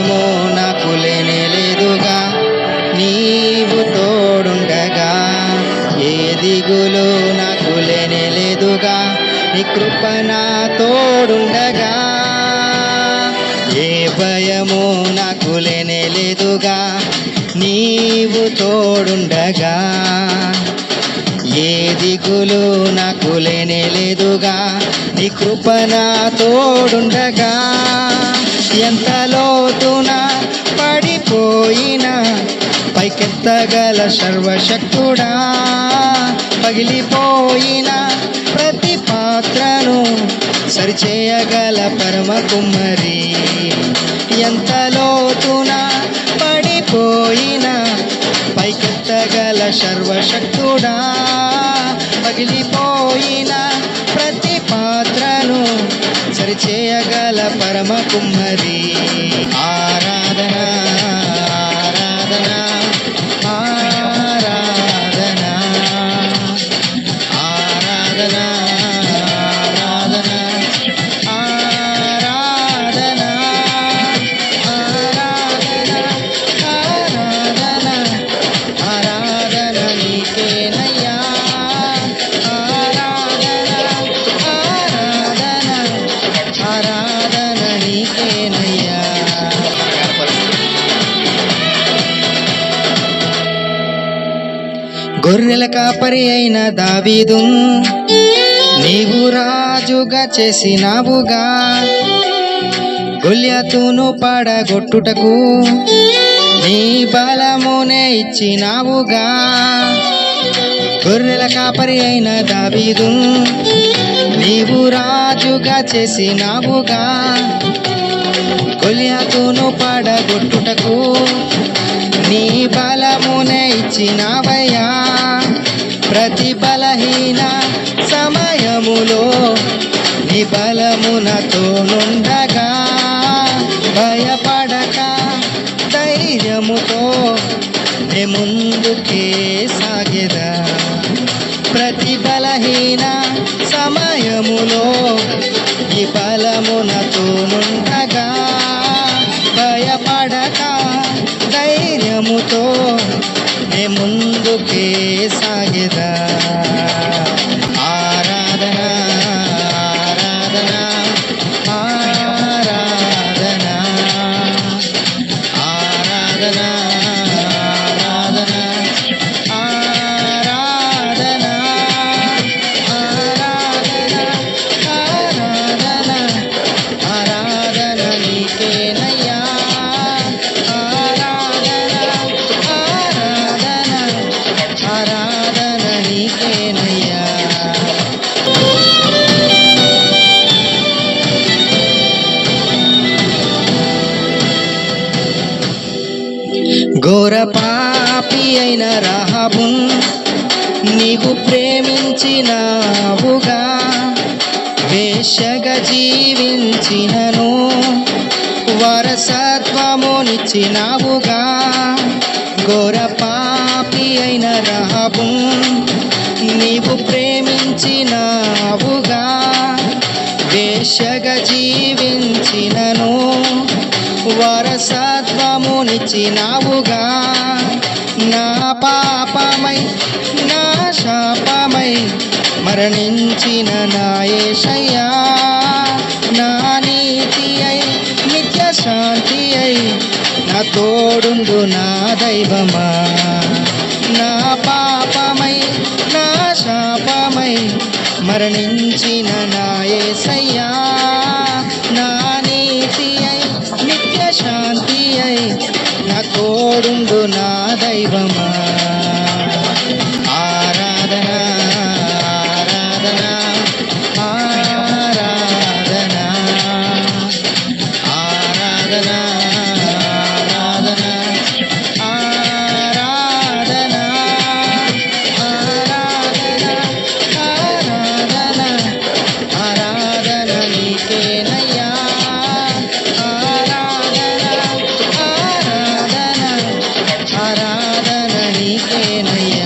భయము నాకు లేనే లేదుగా, నీవు తోడుండగా. ఏ దిగులు నాకు లేనే లేదుగా, నీ కృప నా తోడుండగా. ఏ భయము నాకు లేనే లేదుగా, నీవు తోడుండగా. ఏ దిగులు నాకు లేనే లేదుగా, నీ కృప నా తోడుండగా. ఎంత లోతున పడిపోయినా పైకెత్తగల సర్వశక్తుడా, పగిలిపోయిన ప్రతి పాత్రను సరిచేయగల పరమ కుమ్మరి. ఎంత లోతున పడిపోయినా పైకెత్తగల సర్వశక్తుడా, పగిలిపోయిన ప్రతి పాత్రను సరిచేయగల పరమ కుమ్మరి. ఆరాధన ఆరాధన ఆరాధన ఆరాధన ఆరాధన ఆరాధన ఆరాధన నీకేనయ్యా. ఆరాధన నీకేనయ్యా. గొర్రెల కాపరి అయిన దావీదున్ నీవు రాజుగా చేసినావుగా, గొల్యాతును పడగొట్టుటకు నీ బలమునే ఇచ్చినావుగా. గొర్రెల కాపరి అయిన దావీదున్ నీవు రాజుగా చేసినావుగా, గొల్యాతును పడగొట్టుటకు నీ బలమునే ఇచ్చినావయ్యా. ప్రతి బలహీన సమయములో నీ బలమునతో నుండగా, భయపడక ధైర్యముతో నే ముందుకే సాగెదా. ప్రతి బలహీన సమయములో నీ బలమునతో నుండగా, భయపడక ధైర్యముతో నే ముందుకే సాగెదా. ఆరాధన ఆరాధన ఆరాధన ఆరాధన ఆరాధన ఆరాధన ఆరాధన నీకేనయ్యా. ఆరాధన నీకేనయ్యా. ఘోర పాపి అయిన రాహాబున్ నీవు ప్రేమించినావుగా, వేశ్యగా జీవించినను వారసత్వమునిచ్చినావుగా. ఘోర పాపి అయిన రాహాబున్ నీవు ప్రేమించినావుగా, వేశ్యగా జీవించినను వారసత్వమునిచ్చినావుగా. నా పాపమై నా శాపమై మరణించిన నా యేసయ్యా, నా నీతి అయి నిత్య శాంతి అయి నా తోడుండు నా దైవమా. నా పాపమై నా శాపమై మరణించిన నా యేసయ్యా, నా నీతి అయి నిత్య శాంతి అయి నా తోడుండు నా దైవమా. ఆరాధన ఆరాధన ఆరాధన ఆరాధన ఆరాధన ఆరాధన ఆరాధన నీకేనయ్యా. ఆరాధన నీకేనయ్యా.